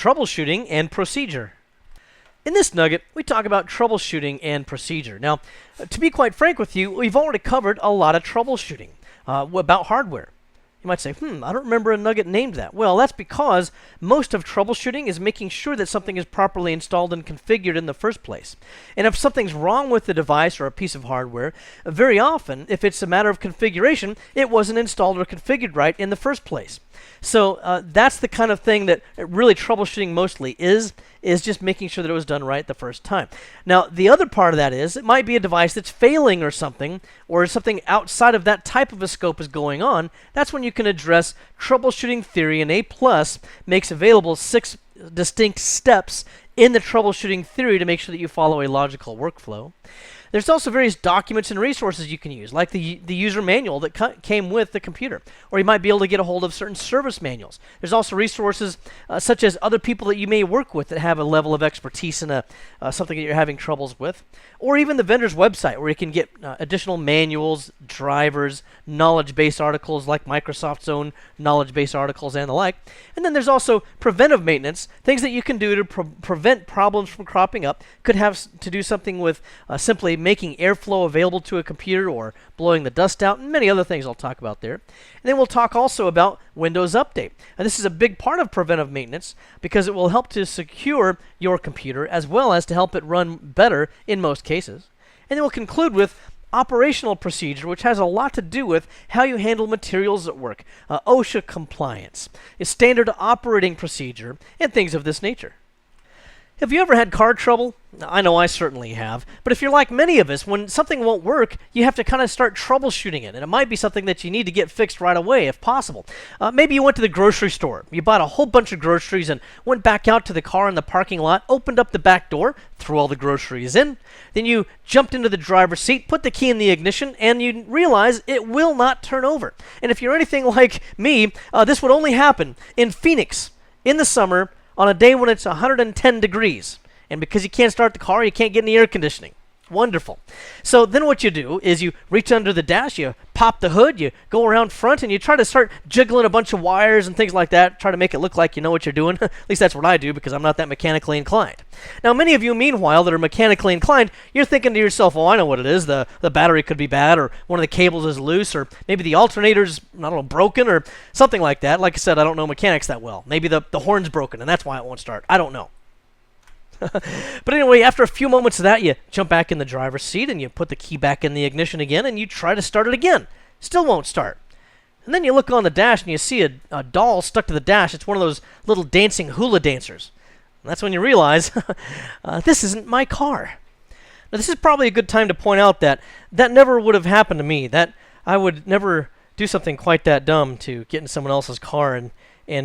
troubleshooting and procedure. In this nugget, we talk about troubleshooting and procedure. Now, to be quite frank with you, we've already covered a lot of troubleshooting about hardware. You might say, I don't remember a nugget named that. Well, that's because most of troubleshooting is making sure that something is properly installed and configured in the first place. And if something's wrong with the device or a piece of hardware, very often, if it's a matter of configuration, it wasn't installed or configured right in the first place. So that's the kind of thing that really troubleshooting mostly is just making sure that it was done right the first time. Now, the other part of that is it might be a device that's failing or something outside of that type of a scope is going on. That's when you can address troubleshooting theory, and A+ makes available 6 distinct steps in the troubleshooting theory to make sure that you follow a logical workflow. There's also various documents and resources you can use, like the user manual that came with the computer. Or you might be able to get a hold of certain service manuals. There's also resources such as other people that you may work with that have a level of expertise in something that you're having troubles with. Or even the vendor's website, where you can get additional manuals, drivers, knowledge-based articles like Microsoft's own knowledge-based articles and the like. And then there's also preventive maintenance, things that you can do to prevent problems from cropping up. Could have to do something with simply making airflow available to a computer or blowing the dust out, and many other things I'll talk about there. And then we'll talk also about Windows Update. And this is a big part of preventive maintenance because it will help to secure your computer as well as to help it run better in most cases. And then we'll conclude with operational procedure, which has a lot to do with how you handle materials at work, OSHA compliance, a standard operating procedure, and things of this nature. Have you ever had car trouble? I know I certainly have. But if you're like many of us, when something won't work, you have to kind of start troubleshooting it. And it might be something that you need to get fixed right away, if possible. Maybe you went to the grocery store. You bought a whole bunch of groceries and went back out to the car in the parking lot, opened up the back door, threw all the groceries in. Then you jumped into the driver's seat, put the key in the ignition, and you realize it will not turn over. And if you're anything like me, this would only happen in Phoenix in the summer, on a day when it's 110 degrees. And because you can't start the car, you can't get any air conditioning. Wonderful. So then what you do is you reach under the dash, you pop the hood, you go around front, and you try to start jiggling a bunch of wires and things like that, try to make it look like you know what you're doing. At least that's what I do because I'm not that mechanically inclined. Now, many of you, meanwhile, that are mechanically inclined, you're thinking to yourself, oh, I know what it is. The battery could be bad, or one of the cables is loose, or maybe the alternator's, I don't know, broken, or something like that. Like I said, I don't know mechanics that well. Maybe the horn's broken, and that's why it won't start. I don't know. But anyway, after a few moments of that, you jump back in the driver's seat and you put the key back in the ignition again and you try to start it again. Still won't start. And then you look on the dash and you see a doll stuck to the dash. It's one of those little dancing hula dancers. And that's when you realize, this isn't my car. Now, this is probably a good time to point out that never would have happened to me. That I would never do something quite that dumb to get in someone else's car and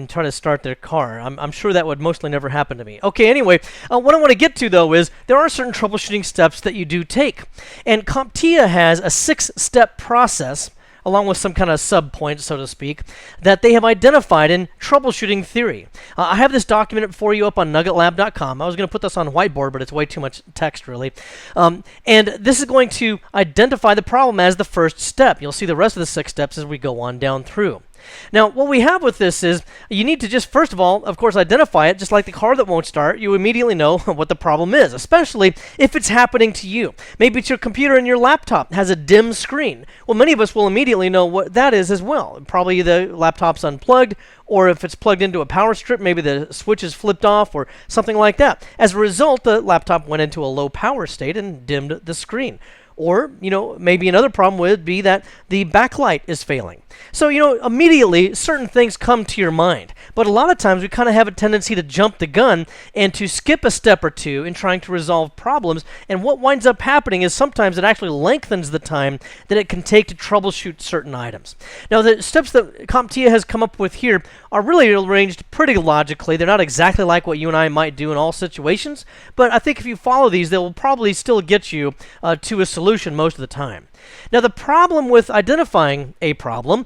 try to start their car. I'm sure that would mostly never happen to me. Okay, anyway, what I want to get to, though, is there are certain troubleshooting steps that you do take. And CompTIA has a 6-step process, along with some kind of sub-points, so to speak, that they have identified in troubleshooting theory. I have this document for you up on nuggetlab.com. I was going to put this on a whiteboard, but it's way too much text, really. And this is going to identify the problem as the first step. You'll see the rest of the 6 steps as we go on down through. Now, what we have with this is you need to just, first of all, of course, identify it. Just like the car that won't start, you immediately know what the problem is, especially if it's happening to you. Maybe it's your computer and your laptop has a dim screen. Well, many of us will immediately know what that is as well. Probably the laptop's unplugged, or if it's plugged into a power strip, maybe the switch is flipped off or something like that. As a result, the laptop went into a low power state and dimmed the screen. Or, maybe another problem would be that the backlight is failing. So, immediately certain things come to your mind. But a lot of times we kind of have a tendency to jump the gun and to skip a step or two in trying to resolve problems. And what winds up happening is sometimes it actually lengthens the time that it can take to troubleshoot certain items. Now, the steps that CompTIA has come up with here are really arranged pretty logically. They're not exactly like what you and I might do in all situations. But I think if you follow these, they will probably still get you to a solution most of the time. Now, the problem with identifying a problem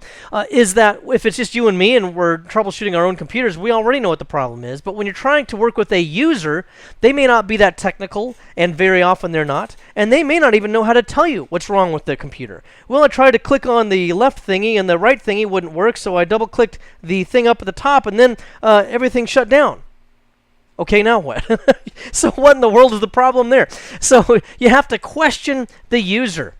is that if it's just you and me and we're troubleshooting our own computers, we already know what the problem is. But when you're trying to work with a user, they may not be that technical, and very often they're not. And they may not even know how to tell you what's wrong with the computer. Well, I tried to click on the left thingy, and the right thingy wouldn't work, so I double-clicked the thing up at the top, and then everything shut down. Okay, now what? So what in the world is the problem there? So you have to question the user.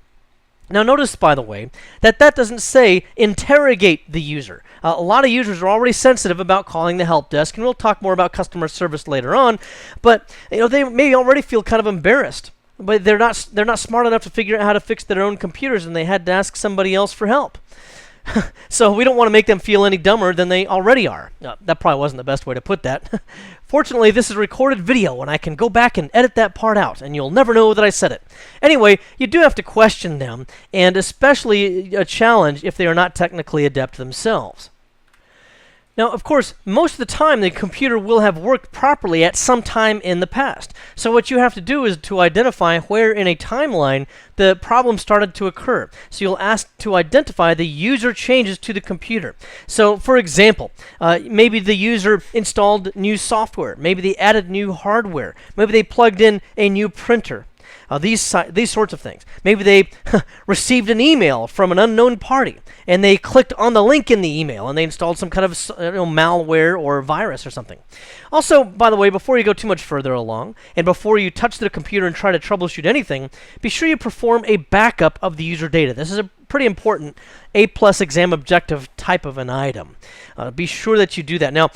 Now notice, by the way, that doesn't say interrogate the user. A lot of users are already sensitive about calling the help desk, and we'll talk more about customer service later on, but they may already feel kind of embarrassed. But they're not smart enough to figure out how to fix their own computers, and they had to ask somebody else for help. So we don't want to make them feel any dumber than they already are. That probably wasn't the best way to put that. Fortunately, this is recorded video, and I can go back and edit that part out, and you'll never know that I said it. Anyway, you do have to question them, and especially a challenge if they are not technically adept themselves. Now, of course, most of the time the computer will have worked properly at some time in the past. So what you have to do is to identify where in a timeline the problem started to occur. So you'll ask to identify the user changes to the computer. So, for example, maybe the user installed new software. Maybe they added new hardware. Maybe they plugged in a new printer. These sorts of things. Maybe they received an email from an unknown party, and they clicked on the link in the email, and they installed some kind of malware or virus or something. Also, by the way, before you go too much further along, and before you touch the computer and try to troubleshoot anything, be sure you perform a backup of the user data. This is a pretty important A+ exam objective type of an item. Be sure that you do that. Now,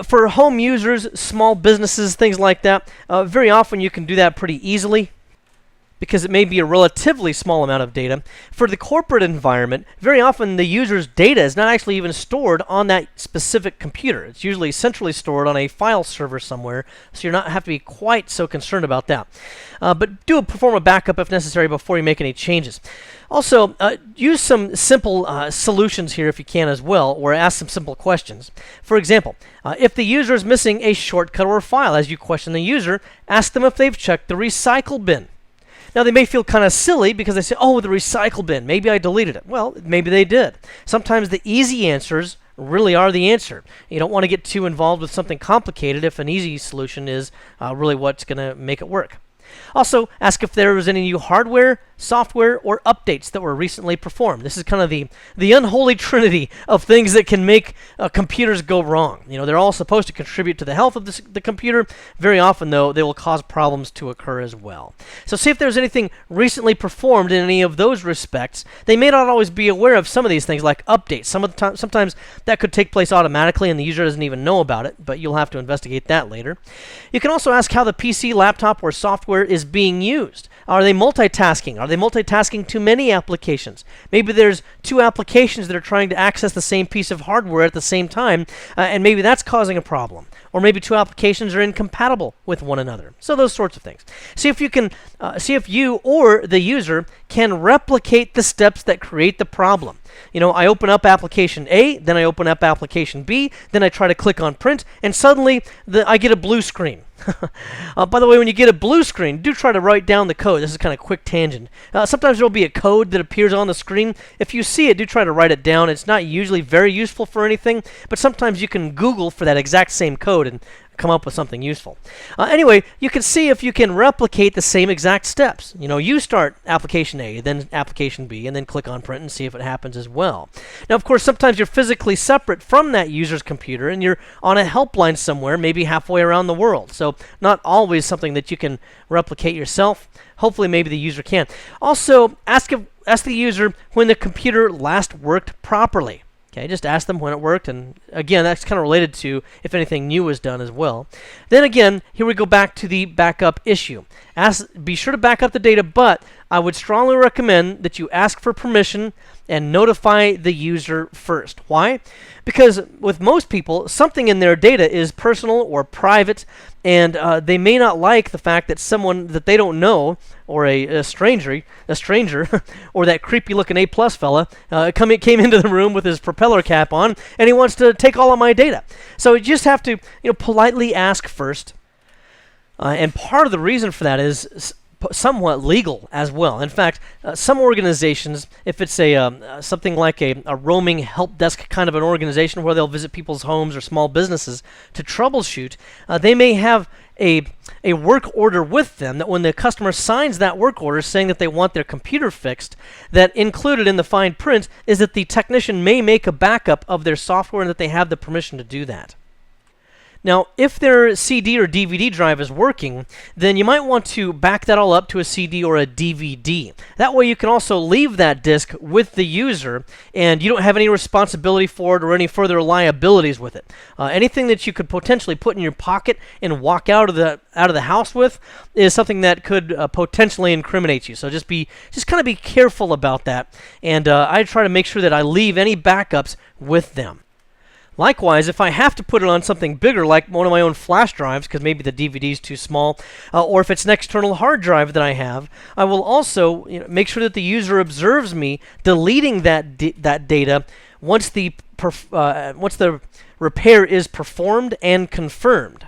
for home users, small businesses, things like that, very often you can do that pretty easily, because it may be a relatively small amount of data. For the corporate environment, very often the user's data is not actually even stored on that specific computer. It's usually centrally stored on a file server somewhere, so you're not have to be quite so concerned about that. But do perform a backup if necessary before you make any changes. Also, use some simple solutions here if you can as well, or ask some simple questions. For example, if the user is missing a shortcut or file, as you question the user, ask them if they've checked the recycle bin. Now, they may feel kind of silly because they say, oh, the recycle bin, maybe I deleted it. Well, maybe they did. Sometimes the easy answers really are the answer. You don't want to get too involved with something complicated if an easy solution is really what's going to make it work. Also, ask if there was any new hardware, software, or updates that were recently performed. This is kind of the unholy trinity of things that can make computers go wrong. They're all supposed to contribute to the health of the computer. Very often, though, they will cause problems to occur as well. So see if there's anything recently performed in any of those respects. They may not always be aware of some of these things, like updates. Sometimes that could take place automatically, and the user doesn't even know about it, but you'll have to investigate that later. You can also ask how the PC, laptop, or software is being used. Are they multitasking? Are they multitasking too many applications? Maybe there's two applications that are trying to access the same piece of hardware at the same time, and maybe that's causing a problem. Or maybe two applications are incompatible with one another. So those sorts of things. See if you or the user can replicate the steps that create the problem. I open up application A, then I open up application B, then I try to click on print, and suddenly I get a blue screen. By the way, when you get a blue screen, do try to write down the code. This is kind of a quick tangent. Sometimes there will be a code that appears on the screen. If you see it, do try to write it down. It's not usually very useful for anything, but sometimes you can Google for that exact same code and come up with something useful. Anyway, you can see if you can replicate the same exact steps. You start application A, then application B, and then click on print and see if it happens as well. Now, of course, sometimes you're physically separate from that user's computer, and you're on a helpline somewhere, maybe halfway around the world. So not always something that you can replicate yourself. Hopefully, maybe the user can. Also, ask the user when the computer last worked properly. Okay, just ask them when it worked, and again, that's kind of related to if anything new was done as well. Then again, here we go back to the backup issue. Be sure to back up the data, but I would strongly recommend that you ask for permission and notify the user first. Why? Because with most people, something in their data is personal or private, and they may not like the fact that someone that they don't know, or a stranger, or that creepy-looking A+ fella came into the room with his propeller cap on, and he wants to take all of my data. So you just have to politely ask first, and part of the reason for that is somewhat legal as well. In fact, some organizations, if it's something like a roaming help desk kind of an organization where they'll visit people's homes or small businesses to troubleshoot, they may have a work order with them that when the customer signs that work order saying that they want their computer fixed, that included in the fine print is that the technician may make a backup of their software and that they have the permission to do that. Now, if their CD or DVD drive is working, then you might want to back that all up to a CD or a DVD. That way you can also leave that disk with the user, and you don't have any responsibility for it or any further liabilities with it. Anything that you could potentially put in your pocket and walk out of the house with is something that could potentially incriminate you. So just kind of be careful about that, and I try to make sure that I leave any backups with them. Likewise, if I have to put it on something bigger, like one of my own flash drives, because maybe the DVD is too small, or if it's an external hard drive that I have, I will also make sure that the user observes me deleting that data once the repair is performed and confirmed.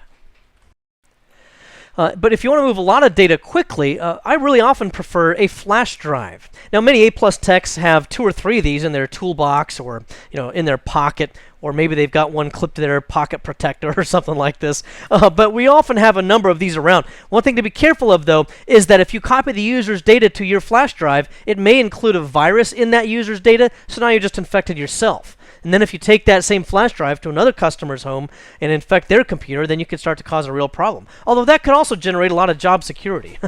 But if you want to move a lot of data quickly, I really often prefer a flash drive. Now, many A+ techs have 2 or 3 of these in their toolbox, or in their pocket, or maybe they've got one clipped to their pocket protector or something like this. But we often have a number of these around. One thing to be careful of, though, is that if you copy the user's data to your flash drive, it may include a virus in that user's data, so now you just infected yourself. And then if you take that same flash drive to another customer's home and infect their computer, then you could start to cause a real problem. Although that could also generate a lot of job security.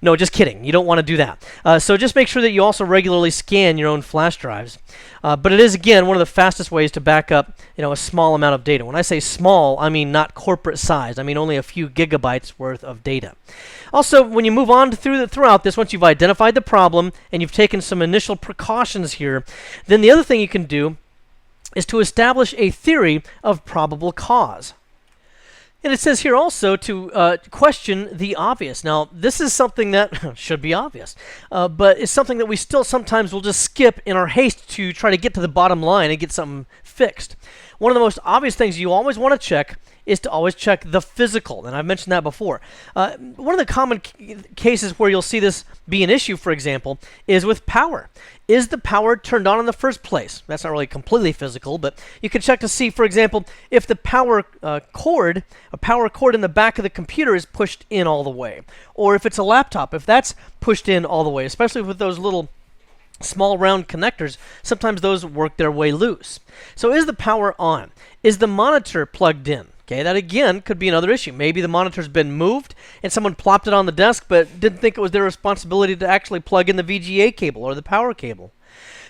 No, just kidding. You don't want to do that. So just make sure that you also regularly scan your own flash drives. But it is, again, one of the fastest ways to back up a small amount of data. When I say small, I mean not corporate size. I mean only a few gigabytes worth of data. Also, when you move on throughout this, once you've identified the problem and you've taken some initial precautions here, then the other thing you can do is to establish a theory of probable cause. And it says here also to question the obvious. Now, this is something that should be obvious, but it's something that we still sometimes will just skip in our haste to try to get to the bottom line and get something fixed. One of the most obvious things you always want to check is to always check the physical, and I've mentioned that before. One of the common cases where you'll see this be an issue, for example, is with power. Is the power turned on in the first place? That's not really completely physical, but you can check to see, for example, if the power cord in the back of the computer is pushed in all the way, or if it's a laptop, if that's pushed in all the way, especially with those little small round connectors, sometimes those work their way loose. So is the power on? Is the monitor plugged in? Okay, that again could be another issue. Maybe the monitor's been moved and someone plopped it on the desk but didn't think it was their responsibility to actually plug in the VGA cable or the power cable.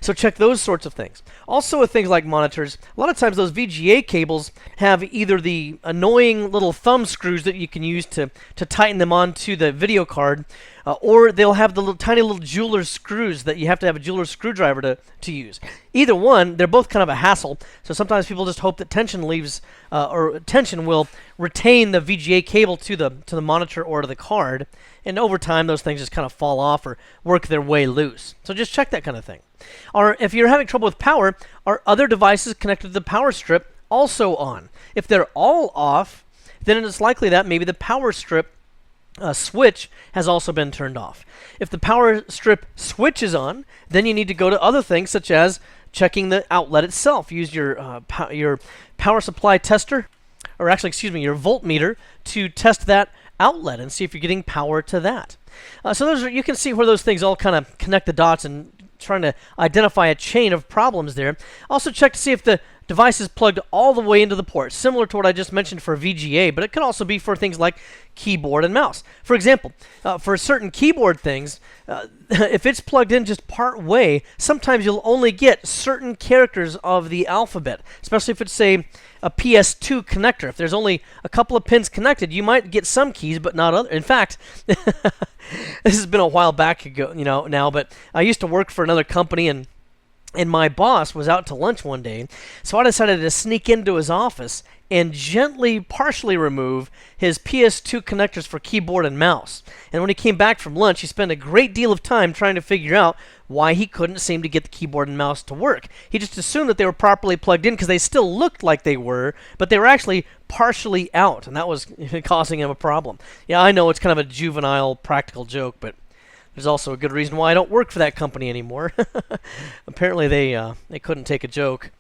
So check those sorts of things. Also with things like monitors, a lot of times those VGA cables have either the annoying little thumb screws that you can use to tighten them onto the video card, or they'll have the tiny little jeweler's screws that you have to have a jeweler's screwdriver to use. Either one, they're both kind of a hassle, so sometimes people just hope that tension will retain the VGA cable to the monitor or to the card, and over time those things just kind of fall off or work their way loose. So just check that kind of thing. Or if you're having trouble with power, are other devices connected to the power strip also on? If they're all off, then it's likely that maybe the power strip switch has also been turned off. If the power strip switch is on, then you need to go to other things such as checking the outlet itself. Use your power supply tester, or actually, excuse me, your voltmeter to test that outlet and see if you're getting power to that. So you can see where those things all kind of connect the dots and trying to identify a chain of problems there. Also check to see if the device is plugged all the way into the port, similar to what I just mentioned for VGA, but it could also be for things like keyboard and mouse. For example, for certain keyboard things, if it's plugged in just part way, sometimes you'll only get certain characters of the alphabet, especially if it's, say, a PS2 connector. If there's only a couple of pins connected, you might get some keys, but not other. In fact, this has been a while back ago, now, but I used to work for another company, and my boss was out to lunch one day, so I decided to sneak into his office and gently, partially remove his PS2 connectors for keyboard and mouse. And when he came back from lunch, he spent a great deal of time trying to figure out why he couldn't seem to get the keyboard and mouse to work. He just assumed that they were properly plugged in because they still looked like they were, but they were actually partially out, and that was causing him a problem. Yeah, I know it's kind of a juvenile practical joke, but there's also a good reason why I don't work for that company anymore. Apparently they couldn't take a joke.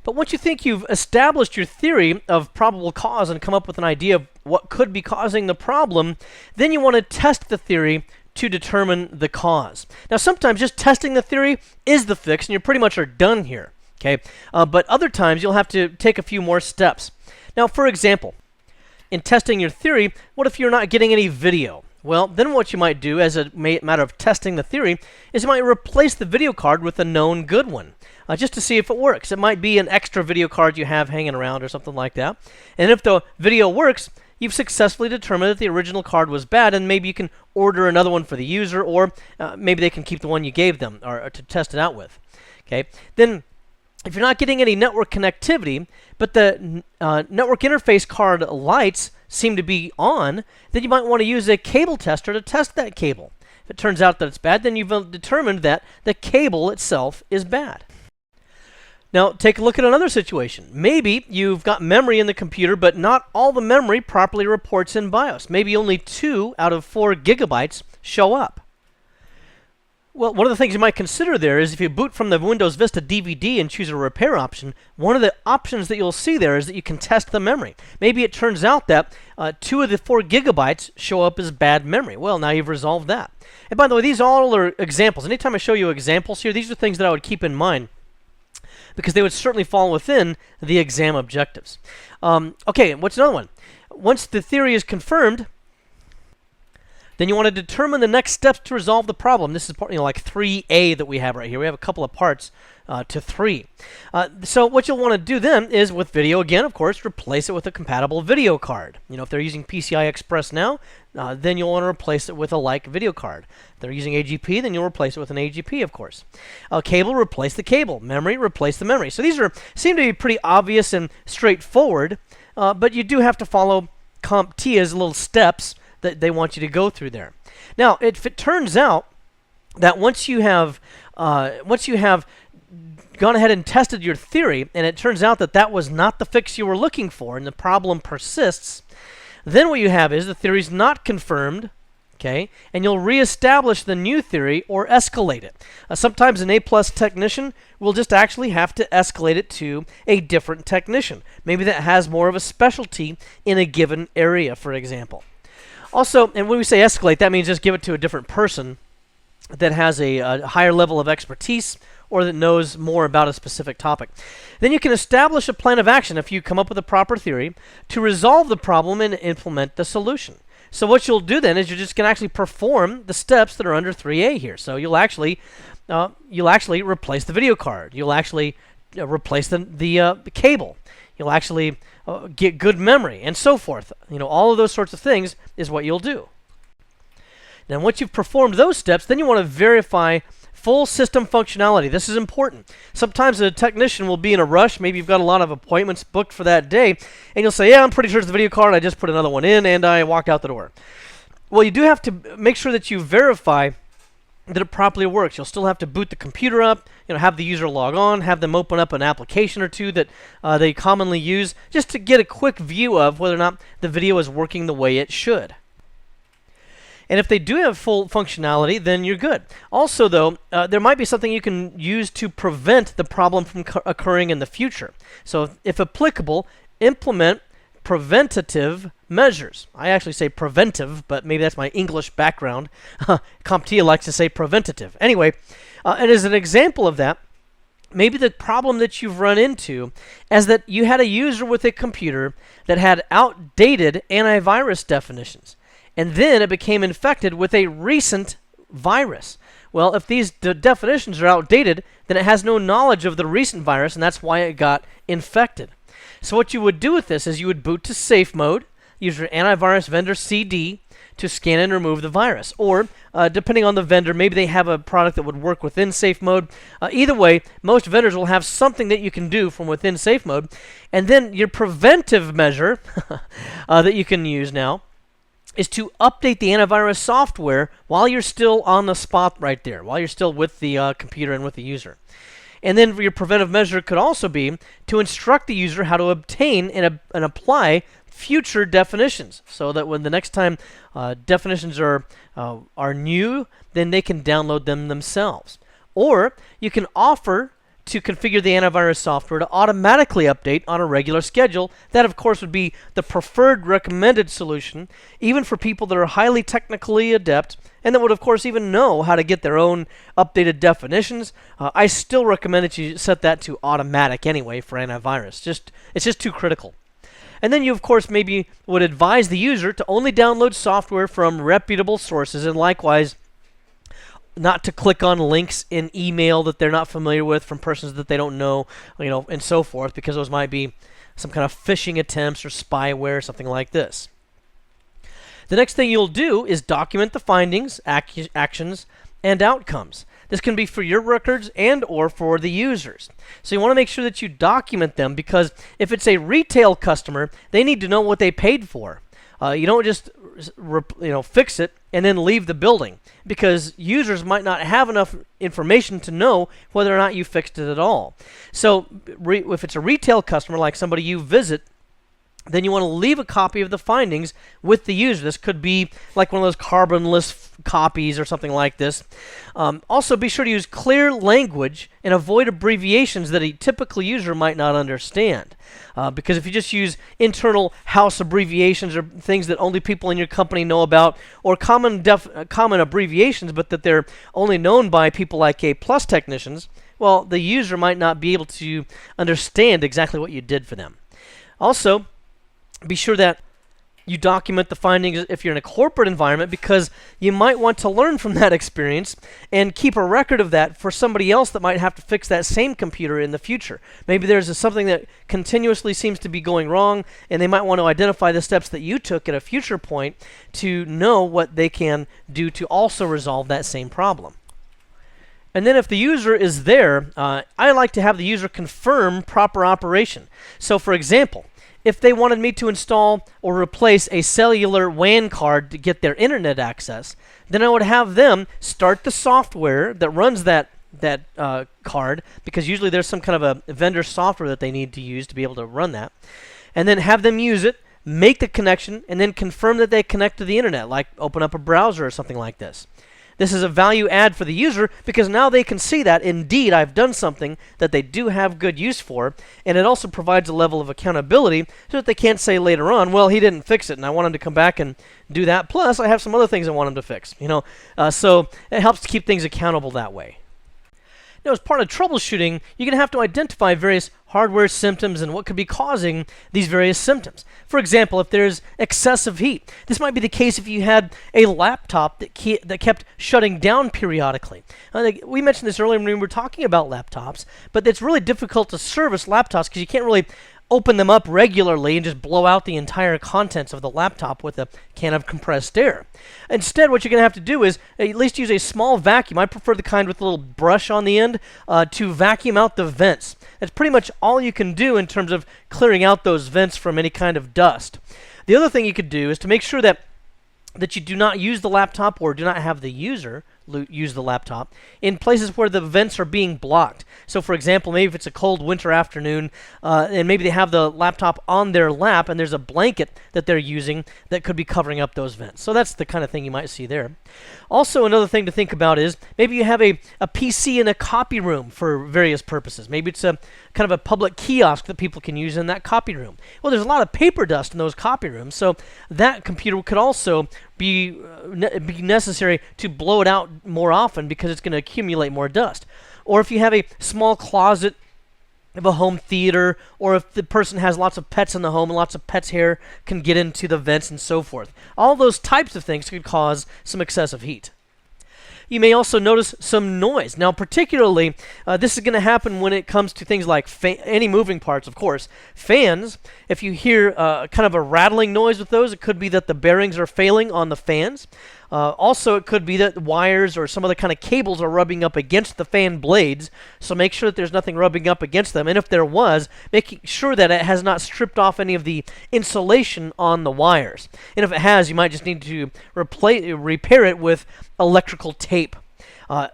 But once you think you've established your theory of probable cause and come up with an idea of what could be causing the problem, then you want to test the theory to determine the cause. Now sometimes just testing the theory is the fix and you pretty much are done here. Okay, but other times you'll have to take a few more steps. Now, for example, in testing your theory, what if you're not getting any video? Well, then what you might do as a matter of testing the theory is you might replace the video card with a known good one, just to see if it works. It might be an extra video card you have hanging around or something like that. And if the video works, you've successfully determined that the original card was bad, and maybe you can order another one for the user, or maybe they can keep the one you gave them or to test it out with. Okay, then if you're not getting any network connectivity, but the network interface card lights seem to be on, then you might want to use a cable tester to test that cable. If it turns out that it's bad, then you've determined that the cable itself is bad. Now, take a look at another situation. Maybe you've got memory in the computer, but not all the memory properly reports in BIOS. Maybe only 2 out of 4 gigabytes show up. Well, one of the things you might consider there is if you boot from the Windows Vista DVD and choose a repair option, one of the options that you'll see there is that you can test the memory. Maybe it turns out that 2 of the 4 gigabytes show up as bad memory. Well, now you've resolved that. And by the way, these all are examples. Anytime I show you examples here, these are things that I would keep in mind, because they would certainly fall within the exam objectives. Okay, what's another one? Once the theory is confirmed, then you want to determine the next steps to resolve the problem. This is part, like 3A that we have right here. We have a couple of parts to 3. So what you'll want to do then is, with video again, of course, replace it with a compatible video card. If they're using PCI Express now, then you'll want to replace it with a like video card. If they're using AGP, then you'll replace it with an AGP, of course. Cable, replace the cable. Memory, replace the memory. So these seem to be pretty obvious and straightforward, but you do have to follow CompTIA's little steps that they want you to go through there. Now, if it turns out that once you have gone ahead and tested your theory, and it turns out that that was not the fix you were looking for, and the problem persists, then what you have is the theory's not confirmed, okay, and you'll reestablish the new theory or escalate it. Sometimes an A+ technician will just actually have to escalate it to a different technician, maybe that has more of a specialty in a given area, for example. Also, and when we say escalate, that means just give it to a different person that has a higher level of expertise or that knows more about a specific topic. Then you can establish a plan of action if you come up with a proper theory to resolve the problem and implement the solution. So what you'll do then is you're just going to actually perform the steps that are under 3A here. So you'll actually replace the video card. You'll actually replace the cable. You'll actually get good memory, and so forth. All of those sorts of things is what you'll do. Now, once you've performed those steps, then you want to verify full system functionality. This is important. Sometimes a technician will be in a rush. Maybe you've got a lot of appointments booked for that day, and you'll say, yeah, I'm pretty sure it's the video card. I just put another one in, and I walked out the door. Well, you do have to make sure that you verify that it properly works. You'll still have to boot the computer up, have the user log on, have them open up an application or two that they commonly use, just to get a quick view of whether or not the video is working the way it should. And if they do have full functionality, then you're good. Also, though, there might be something you can use to prevent the problem from occurring in the future. So, if applicable, implement preventative measures. I actually say preventive, but maybe that's my English background. CompTIA likes to say preventative. Anyway, and as an example of that, maybe the problem that you've run into is that you had a user with a computer that had outdated antivirus definitions, and then it became infected with a recent virus. Well, if these definitions are outdated, then it has no knowledge of the recent virus, and that's why it got infected. So what you would do with this is you would boot to safe mode, use your antivirus vendor CD to scan and remove the virus. Or, depending on the vendor, maybe they have a product that would work within safe mode. Either way, most vendors will have something that you can do from within safe mode. And then your preventive measure that you can use now is to update the antivirus software while you're still on the spot right there, while you're still with the computer and with the user. And then your preventive measure could also be to instruct the user how to obtain and apply future definitions, so that when the next time definitions are new, then they can download them themselves. Or you can offer to configure the antivirus software to automatically update on a regular schedule. That, of course, would be the preferred recommended solution, even for people that are highly technically adept and that would, of course, even know how to get their own updated definitions. I still recommend that you set that to automatic anyway for antivirus. It's just too critical. And then you, of course, maybe would advise the user to only download software from reputable sources, and likewise, not to click on links in email that they're not familiar with from persons that they don't know, and so forth, because those might be some kind of phishing attempts or spyware, something like this. The next thing you'll do is document the findings, actions, and outcomes. This can be for your records and or for the users. So you want to make sure that you document them, because if it's a retail customer, they need to know what they paid for. You don't just fix it and then leave the building, because users might not have enough information to know whether or not you fixed it at all. So if it's a retail customer, like somebody you visit, then you want to leave a copy of the findings with the user. This could be like one of those carbonless copies or something like this. Also, be sure to use clear language and avoid abbreviations that a typical user might not understand. Because if you just use internal house abbreviations or things that only people in your company know about, or common abbreviations but that they're only known by people like A+ technicians, well, the user might not be able to understand exactly what you did for them. Also, be sure that you document the findings if you're in a corporate environment, because you might want to learn from that experience and keep a record of that for somebody else that might have to fix that same computer in the future. Maybe there's something that continuously seems to be going wrong, and they might want to identify the steps that you took at a future point to know what they can do to also resolve that same problem. And then if the user is there, I like to have the user confirm proper operation. So for example, if they wanted me to install or replace a cellular WAN card to get their internet access, then I would have them start the software that runs that card, because usually there's some kind of a vendor software that they need to use to be able to run that, and then have them use it, make the connection, and then confirm that they connect to the internet, like open up a browser or something like this. This is a value add for the user, because now they can see that indeed I've done something that they do have good use for, and it also provides a level of accountability so that they can't say later on, well, he didn't fix it and I want him to come back and do that, plus I have some other things I want him to fix. So it helps to keep things accountable that way. Now, as part of troubleshooting, you're going to have to identify various hardware symptoms and what could be causing these various symptoms. For example, if there's excessive heat, this might be the case if you had a laptop that kept shutting down periodically. We mentioned this earlier when we were talking about laptops, but it's really difficult to service laptops because you can't really open them up regularly and just blow out the entire contents of the laptop with a can of compressed air. Instead, what you're going to have to do is at least use a small vacuum. I prefer the kind with a little brush on the end to vacuum out the vents. That's pretty much all you can do in terms of clearing out those vents from any kind of dust. The other thing you could do is to make sure that you do not use the laptop, or do not have the user use the laptop in places where the vents are being blocked. So for example, maybe if it's a cold winter afternoon and maybe they have the laptop on their lap and there's a blanket that they're using that could be covering up those vents. So that's the kind of thing you might see there. Also, another thing to think about is maybe you have a PC in a copy room for various purposes. Maybe it's a kind of a public kiosk that people can use in that copy room. Well, there's a lot of paper dust in those copy rooms, so that computer could also be necessary to blow it out more often, because it's going to accumulate more dust. Or if you have a small closet of a home theater, or if the person has lots of pets in the home and lots of pets' hair can get into the vents and so forth. All those types of things could cause some excessive heat. You may also notice some noise. Now, particularly, this is going to happen when it comes to things like any moving parts, of course. Fans, if you hear kind of a rattling noise with those, it could be that the bearings are failing on the fans. Also, it could be that wires or some other kind of cables are rubbing up against the fan blades, so make sure that there's nothing rubbing up against them. And if there was, making sure that it has not stripped off any of the insulation on the wires. And if it has, you might just need to repair it with electrical tape.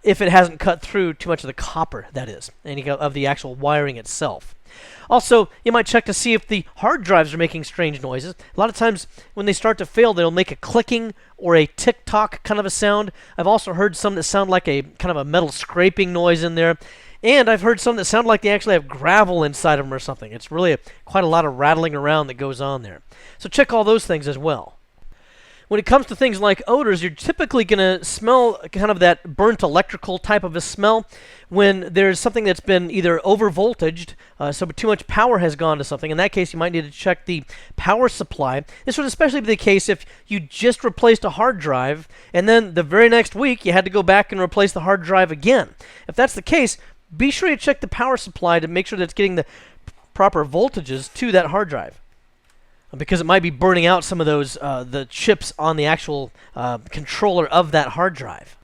If it hasn't cut through too much of the copper, that is, any of the actual wiring itself. Also, you might check to see if the hard drives are making strange noises. A lot of times when they start to fail, they'll make a clicking or a tick-tock kind of a sound. I've also heard some that sound like a kind of a metal scraping noise in there. And I've heard some that sound like they actually have gravel inside of them or something. It's really quite a lot of rattling around that goes on there. So check all those things as well. When it comes to things like odors, you're typically going to smell kind of that burnt electrical type of a smell when there's something that's been either over-voltaged, so too much power has gone to something. In that case, you might need to check the power supply. This would especially be the case if you just replaced a hard drive, and then the very next week you had to go back and replace the hard drive again. If that's the case, be sure you check the power supply to make sure that it's getting the proper voltages to that hard drive, because it might be burning out some of those the chips on the actual controller of that hard drive.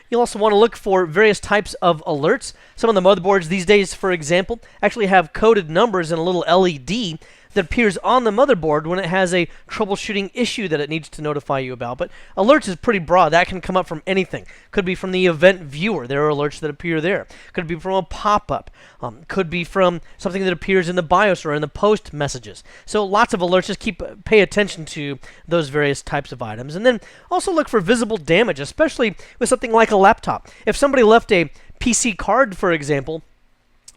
You'll also want to look for various types of alerts. Some of the motherboards these days, for example, actually have coded numbers in a little LED that appears on the motherboard when it has a troubleshooting issue that it needs to notify you about. But alerts is pretty broad. That can come up from anything. Could be from the event viewer. There are alerts that appear there. Could be from a pop-up. Could be from something that appears in the BIOS or in the post messages. So lots of alerts. Just pay attention to those various types of items. And then also look for visible damage, especially with something like a laptop. If somebody left a PC card, for example,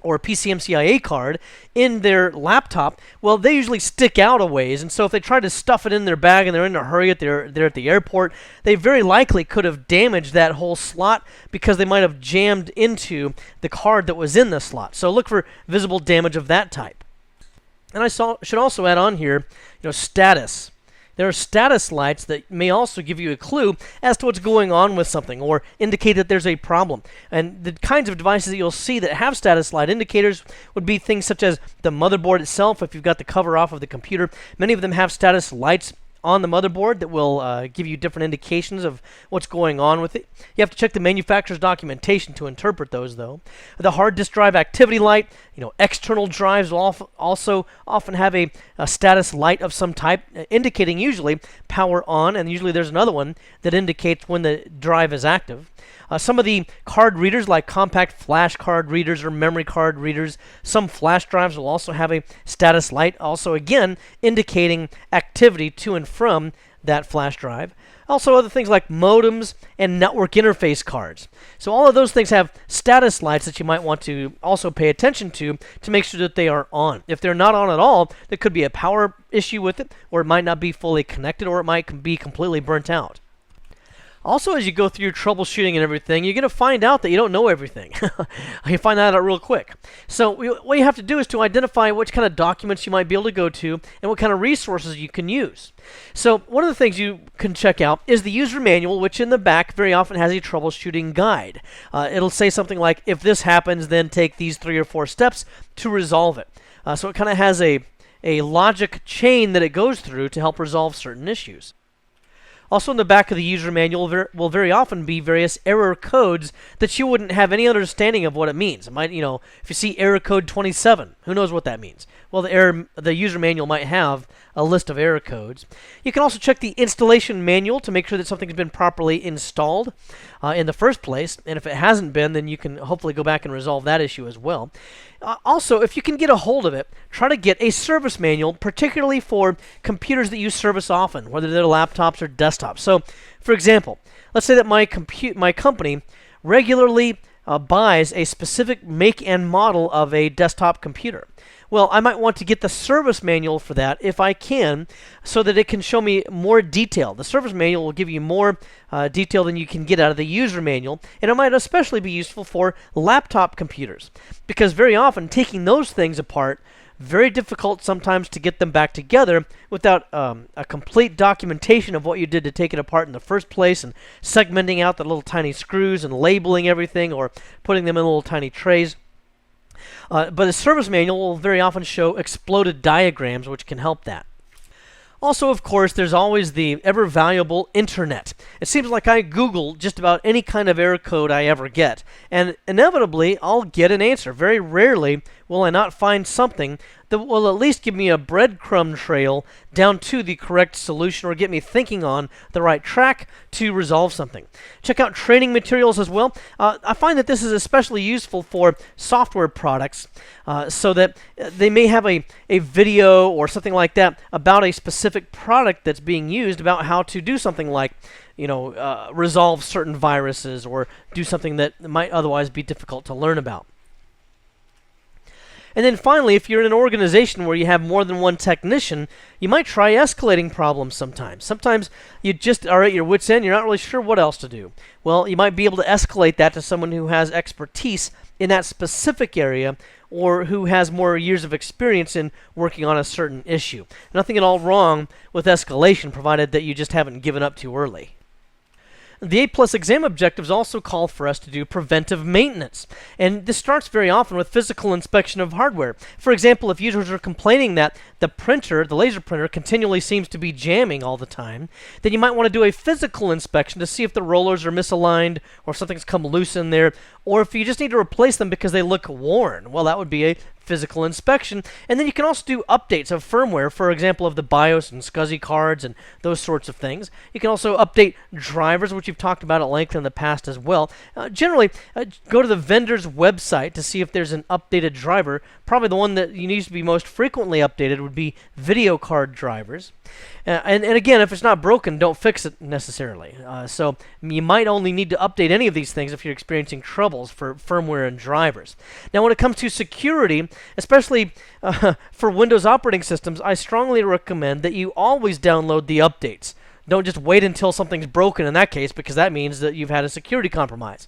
or a CompTIA card in their laptop, well, they usually stick out a ways, and so if they try to stuff it in their bag and they're in a hurry they're at the airport, they very likely could have damaged that whole slot because they might have jammed into the card that was in the slot. So look for visible damage of that type. And I should also add on here, status. There are status lights that may also give you a clue as to what's going on with something or indicate that there's a problem. And the kinds of devices that you'll see that have status light indicators would be things such as the motherboard itself. If you've got the cover off of the computer, many of them have status lights on the motherboard that will give you different indications of what's going on with it. You have to check the manufacturer's documentation to interpret those, though. The hard disk drive activity light, external drives will also often have a status light of some type, indicating usually power on, and usually there's another one that indicates when the drive is active. Some of the card readers, like compact flash card readers or memory card readers, some flash drives will also have a status light, also again indicating activity to and from that flash drive. Also other things like modems and network interface cards. So all of those things have status lights that you might want to also pay attention to make sure that they are on. If they're not on at all, there could be a power issue with it, or it might not be fully connected, or it might be completely burnt out. Also, as you go through your troubleshooting and everything, you're going to find out that you don't know everything. You find that out real quick. So what you have to do is to identify which kind of documents you might be able to go to and what kind of resources you can use. So one of the things you can check out is the user manual, which in the back very often has a troubleshooting guide. It'll say something like, if this happens, then take these 3 or 4 steps to resolve it. So it kind of has a logic chain that it goes through to help resolve certain issues. Also in the back of the user manual will very often be various error codes that you wouldn't have any understanding of what it means. It might, if you see error code 27, who knows what that means? Well, the user manual might have a list of error codes. You can also check the installation manual to make sure that something's been properly installed in the first place. And if it hasn't been, then you can hopefully go back and resolve that issue as well. Also, if you can get a hold of it, try to get a service manual, particularly for computers that you service often, whether they're laptops or desktops. So, for example, let's say that my company regularly buys a specific make and model of a desktop computer. Well, I might want to get the service manual for that if I can, so that it can show me more detail. The service manual will give you more detail than you can get out of the user manual, and it might especially be useful for laptop computers, because very often taking those things apart, very difficult sometimes to get them back together without a complete documentation of what you did to take it apart in the first place, and segmenting out the little tiny screws and labeling everything or putting them in little tiny trays. But a service manual will very often show exploded diagrams, which can help that. Also, of course, there's always the ever-valuable internet. It seems like I Google just about any kind of error code I ever get, and inevitably, I'll get an answer. Very rarely will I not find something that will at least give me a breadcrumb trail down to the correct solution or get me thinking on the right track to resolve something. Check out training materials as well. I find that this is especially useful for software products, so that they may have a video or something like that about a specific product that's being used, about how to do something like resolve certain viruses or do something that might otherwise be difficult to learn about. And then finally, if you're in an organization where you have more than one technician, you might try escalating problems sometimes. Sometimes you just are at your wit's end, you're not really sure what else to do. Well, you might be able to escalate that to someone who has expertise in that specific area or who has more years of experience in working on a certain issue. Nothing at all wrong with escalation, provided that you just haven't given up too early. The A+ exam objectives also call for us to do preventive maintenance, and this starts very often with physical inspection of hardware. For example, if users are complaining that the printer, the laser printer, continually seems to be jamming all the time, then you might want to do a physical inspection to see if the rollers are misaligned or if something's come loose in there, or if you just need to replace them because they look worn. Well, that would be a physical inspection. And then you can also do updates of firmware, for example, of the BIOS and SCSI cards and those sorts of things. You can also update drivers, which you've talked about at length in the past as well. Generally, go to the vendor's website to see if there's an updated driver. Probably the one that needs to be most frequently updated would be video card drivers. And again, if it's not broken, don't fix it necessarily. So you might only need to update any of these things if you're experiencing troubles for firmware and drivers. Now, when it comes to security, especially for Windows operating systems, I strongly recommend that you always download the updates. Don't just wait until something's broken in that case, because that means that you've had a security compromise.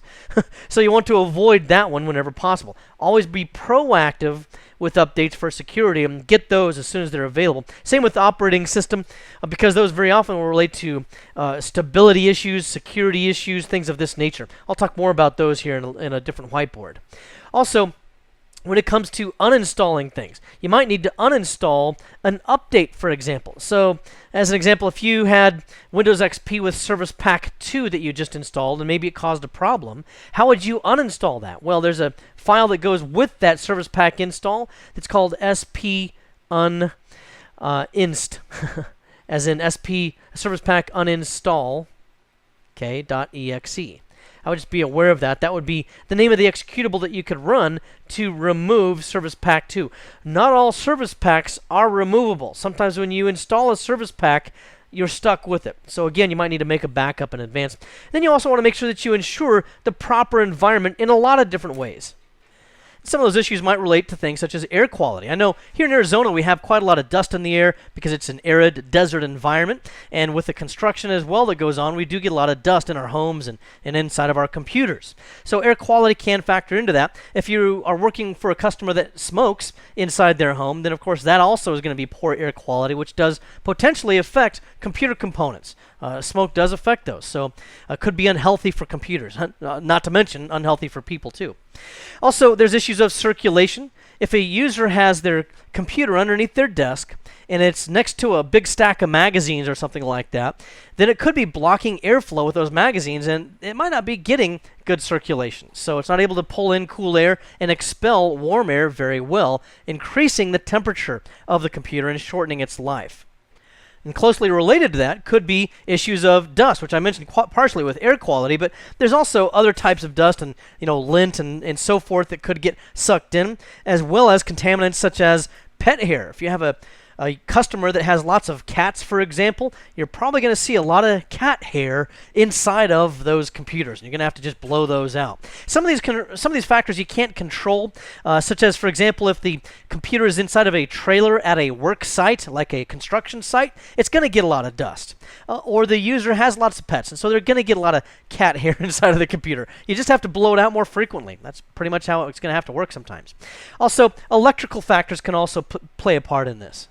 So you want to avoid that one whenever possible. Always be proactive with updates for security and get those as soon as they're available. Same with the operating system, because those very often will relate to stability issues, security issues, things of this nature. I'll talk more about those here in a different whiteboard. Also, when it comes to uninstalling things, you might need to uninstall an update, for example. So, as an example, if you had Windows XP with Service Pack 2 that you just installed and maybe it caused a problem, how would you uninstall that? Well, there's a file that goes with that Service Pack install that's called sp uninst, as in sp Service Pack uninstall, okay, .exe. I would just be aware of that. That would be the name of the executable that you could run to remove Service Pack 2. Not all service packs are removable. Sometimes when you install a service pack, you're stuck with it. So again, you might need to make a backup in advance. Then you also want to make sure that you ensure the proper environment in a lot of different ways. Some of those issues might relate to things such as air quality. I know here in Arizona we have quite a lot of dust in the air because it's an arid desert environment, and with the construction as well that goes on, we do get a lot of dust in our homes and inside of our computers. So air quality can factor into that. If you are working for a customer that smokes inside their home, then of course that also is going to be poor air quality, which does potentially affect computer components. Smoke does affect those, so could be unhealthy for computers, not to mention unhealthy for people too. Also, there's issues of circulation. If a user has their computer underneath their desk and it's next to a big stack of magazines or something like that, then it could be blocking airflow with those magazines, and it might not be getting good circulation. So it's not able to pull in cool air and expel warm air very well, increasing the temperature of the computer and shortening its life. And closely related to that could be issues of dust, which I mentioned partially with air quality, but there's also other types of dust and lint and so forth that could get sucked in, as well as contaminants such as pet hair. If you have a customer that has lots of cats, for example, you're probably going to see a lot of cat hair inside of those computers, and you're going to have to just blow those out. Some of these factors you can't control, such as, for example, if the computer is inside of a trailer at a work site, like a construction site, it's going to get a lot of dust. Or the user has lots of pets, and so they're going to get a lot of cat hair inside of the computer. You just have to blow it out more frequently. That's pretty much how it's going to have to work sometimes. Also, electrical factors can also play a part in this.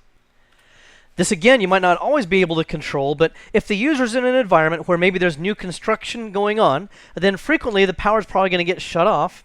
This, again, you might not always be able to control, but if the user's in an environment where maybe there's new construction going on, then frequently the power's probably going to get shut off.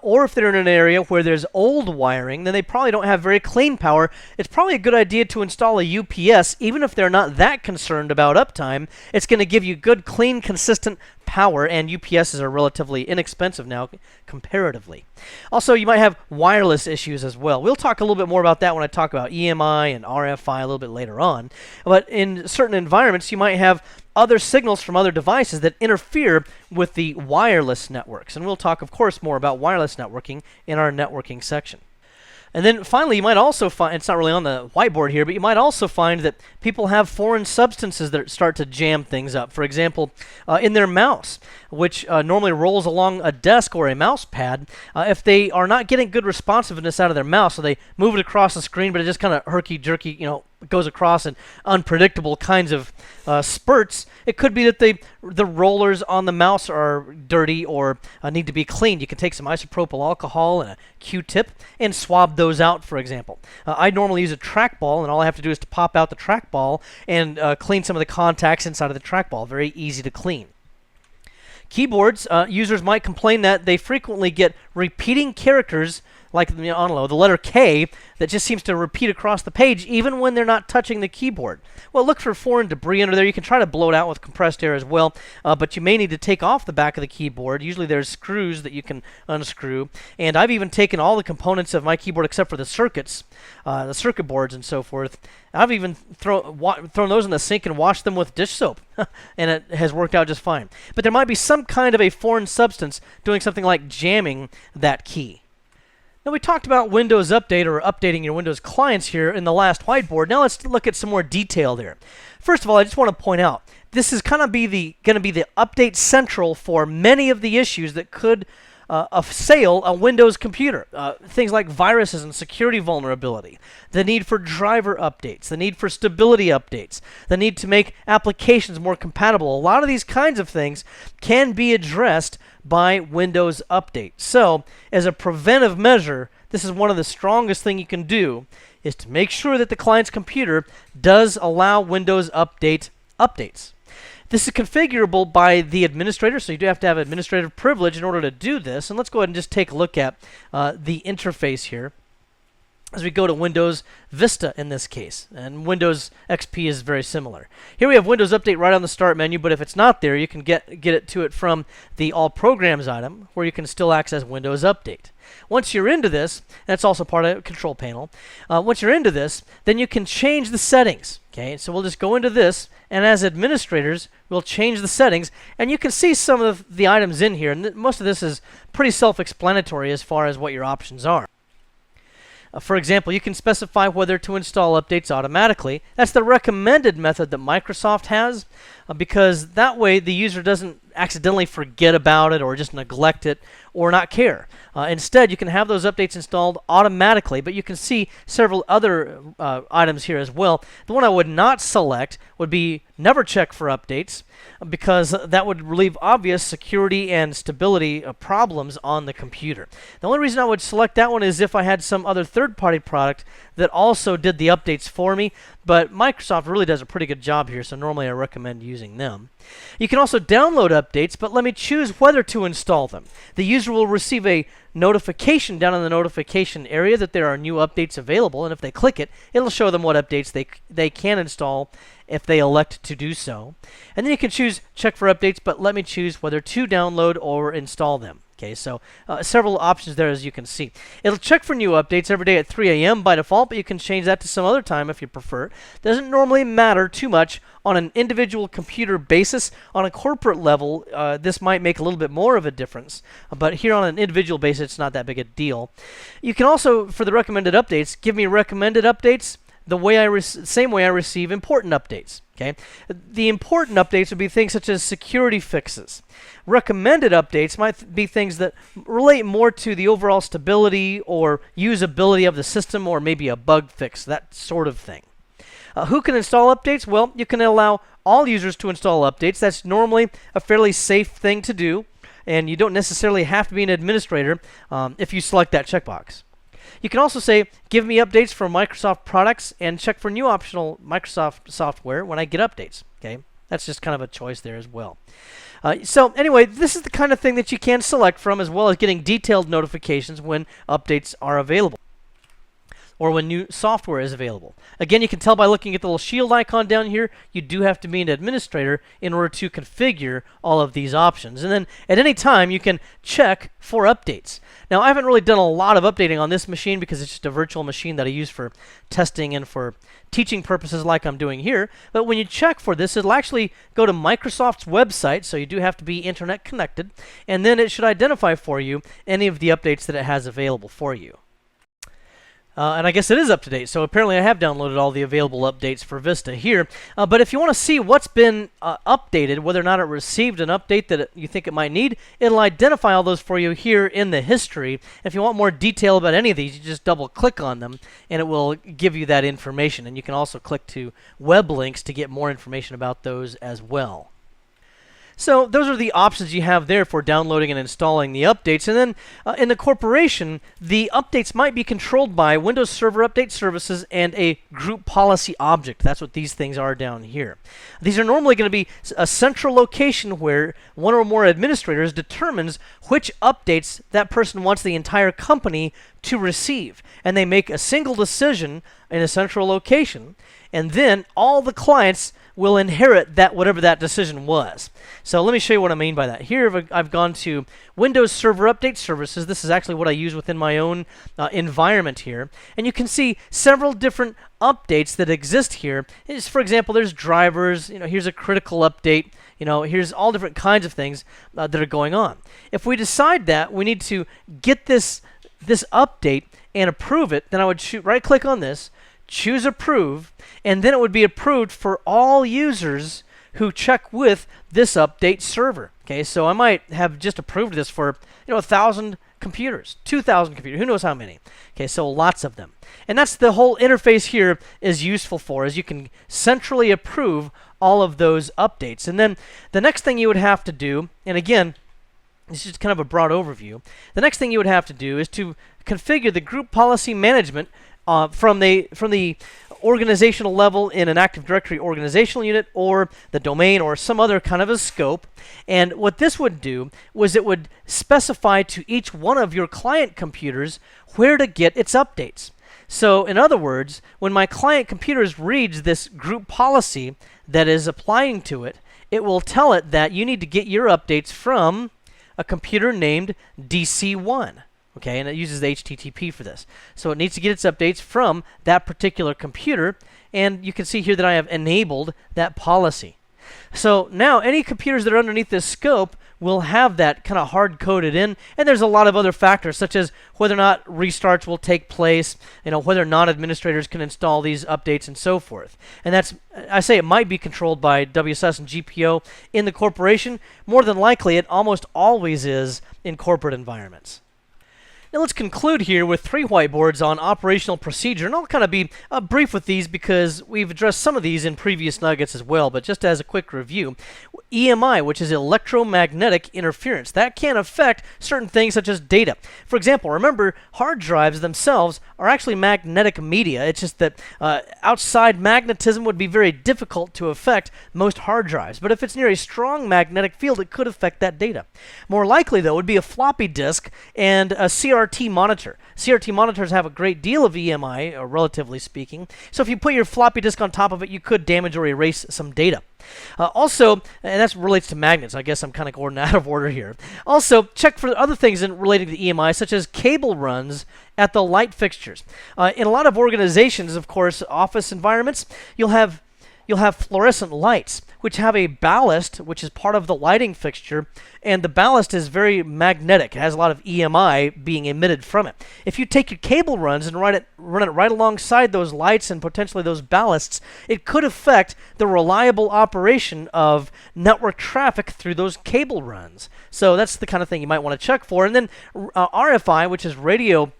Or if they're in an area where there's old wiring, then they probably don't have very clean power. It's probably a good idea to install a UPS, even if they're not that concerned about uptime. It's going to give you good, clean, consistent power, and UPSs are relatively inexpensive now comparatively. Also, you might have wireless issues as well. We'll talk a little bit more about that when I talk about EMI and RFI a little bit later on. But in certain environments, you might have other signals from other devices that interfere with the wireless networks. And we'll talk, of course, more about wireless networking in our networking section. And then finally, you might also find, it's not really on the whiteboard here, but you might also find that people have foreign substances that start to jam things up. For example, in their mouse, which normally rolls along a desk or a mouse pad, if they are not getting good responsiveness out of their mouse, so they move it across the screen, but it just kind of herky-jerky, goes across in unpredictable kinds of spurts, it could be that the rollers on the mouse are dirty or need to be cleaned. You can take some isopropyl alcohol and a Q-tip and swab those out, for example. I normally use a trackball, and all I have to do is to pop out the trackball and clean some of the contacts inside of the trackball. Very easy to clean. Keyboards, users might complain that they frequently get repeating characters like the letter K that just seems to repeat across the page even when they're not touching the keyboard. Well, look for foreign debris under there. You can try to blow it out with compressed air as well, but you may need to take off the back of the keyboard. Usually there's screws that you can unscrew, and I've even taken all the components of my keyboard except for the circuits, the circuit boards and so forth. I've even thrown those in the sink and washed them with dish soap, and it has worked out just fine. But there might be some kind of a foreign substance doing something like jamming that key. Now, we talked about Windows Update or updating your Windows clients here in the last whiteboard. Now let's look at some more detail there. First of all, I just want to point out, this is going to be the update central for many of the issues that could assail a Windows computer. Things like viruses and security vulnerability, the need for driver updates, the need for stability updates, the need to make applications more compatible. A lot of these kinds of things can be addressed by Windows Update. So, as a preventive measure, this is one of the strongest things you can do, is to make sure that the client's computer does allow Windows Update updates. This is configurable by the administrator, so you do have to have administrative privilege in order to do this. And let's go ahead and just take a look at the interface here as we go to Windows Vista in this case. And Windows XP is very similar. Here we have Windows Update right on the Start menu, but if it's not there, you can get it to it from the All Programs item, where you can still access Windows Update. Once you're into this, that's also part of the control panel. Once you're into this, then you can change the settings. Okay, so we'll just go into this, and as administrators, we'll change the settings, and you can see some of the items in here, and most of this is pretty self-explanatory as far as what your options are. For example, you can specify whether to install updates automatically. That's the recommended method that Microsoft has, because that way the user doesn't accidentally forget about it or just neglect it or not care. Instead, you can have those updates installed automatically, but you can see several other items here as well. The one I would not select would be never check for updates, because that would relieve obvious security and stability problems on the computer. The only reason I would select that one is if I had some other third-party product that also did the updates for me, but Microsoft really does a pretty good job here, so normally I recommend using them. You can also download updates, but let me choose whether to install them. The user will receive a notification down in the notification area that there are new updates available, and if they click it, it'll show them what updates they can install if they elect to do so. And then you can choose check for updates, but let me choose whether to download or install them. Okay, so several options there, as you can see. It'll check for new updates every day at 3 a.m. by default, but you can change that to some other time if you prefer. Doesn't normally matter too much on an individual computer basis. On a corporate level, this might make a little bit more of a difference, but here on an individual basis, it's not that big a deal. You can also, for the recommended updates, give me recommended updates the way same way I receive important updates. Okay, the important updates would be things such as security fixes. Recommended updates might be things that relate more to the overall stability or usability of the system, or maybe a bug fix, that sort of thing. Who can install updates? Well, you can allow all users to install updates. That's normally a fairly safe thing to do, and you don't necessarily have to be an administrator if you select that checkbox. You can also say, give me updates for Microsoft products and check for new optional Microsoft software when I get updates. Okay, that's just kind of a choice there as well. So anyway, this is the kind of thing that you can select from, as well as getting detailed notifications when updates are available, or when new software is available. Again, you can tell by looking at the little shield icon down here, you do have to be an administrator in order to configure all of these options. And then at any time, you can check for updates. Now, I haven't really done a lot of updating on this machine because it's just a virtual machine that I use for testing and for teaching purposes like I'm doing here. But when you check for this, it'll actually go to Microsoft's website, so you do have to be internet connected, and then it should identify for you any of the updates that it has available for you. And I guess it is up to date, so apparently I have downloaded all the available updates for Vista here. But if you want to see what's been updated, whether or not it received an update that you think it might need, it'll identify all those for you here in the history. If you want more detail about any of these, you just double click on them and it will give you that information. And you can also click to web links to get more information about those as well. So those are the options you have there for downloading and installing the updates. And then in the corporation, the updates might be controlled by Windows Server Update Services and a group policy object. That's what these things are down here. These are normally going to be a central location where one or more administrators determines which updates that person wants the entire company to receive. And they make a single decision in a central location, and then all the clients will inherit that, whatever that decision was. So let me show you what I mean by that. Here I've gone to Windows Server Update Services. This is actually what I use within my own environment here. And you can see several different updates that exist here. For example, there's drivers. Here's a critical update. Here's all different kinds of things that are going on. If we decide that we need to get this update and approve it, then I would right-click on this, choose Approve, and then it would be approved for all users who check with this update server. Okay, so I might have just approved this for 1,000 computers, 2,000 computers, who knows how many. Okay, so lots of them. And that's the whole interface here is useful for, is you can centrally approve all of those updates. And then the next thing you would have to do, and again, this is kind of a broad overview, the next thing you would have to do is to configure the group policy management from the organizational level in an Active Directory organizational unit or the domain or some other kind of a scope. And what this would do was it would specify to each one of your client computers where to get its updates. So in other words, when my client computers reads this group policy that is applying to it, it will tell it that you need to get your updates from a computer named DC1. Okay, and it uses the HTTP for this. So it needs to get its updates from that particular computer, and you can see here that I have enabled that policy. So now any computers that are underneath this scope will have that kind of hard-coded in, and there's a lot of other factors, such as whether or not restarts will take place, whether non-administrators can install these updates, and so forth. And that's, I say it might be controlled by WSS and GPO in the corporation. More than likely, it almost always is in corporate environments. Now let's conclude here with 3 whiteboards on operational procedure, and I'll kind of be brief with these because we've addressed some of these in previous nuggets as well, but just as a quick review. EMI, which is electromagnetic interference. That can affect certain things such as data. For example, remember, hard drives themselves are actually magnetic media. It's just that outside magnetism would be very difficult to affect most hard drives. But if it's near a strong magnetic field, it could affect that data. More likely, though, would be a floppy disk and a CRT monitor. CRT monitors have a great deal of EMI, relatively speaking. So if you put your floppy disk on top of it, you could damage or erase some data. Also, and that relates to magnets. I guess I'm kind of going out of order here. Also, check for other things relating to EMI, such as cable runs at the light fixtures. In a lot of organizations, of course, office environments, you'll have fluorescent lights, which have a ballast, which is part of the lighting fixture, and the ballast is very magnetic. It has a lot of EMI being emitted from it. If you take your cable runs and run it right alongside those lights and potentially those ballasts, it could affect the reliable operation of network traffic through those cable runs. So that's the kind of thing you might want to check for. And then RFI, which is radio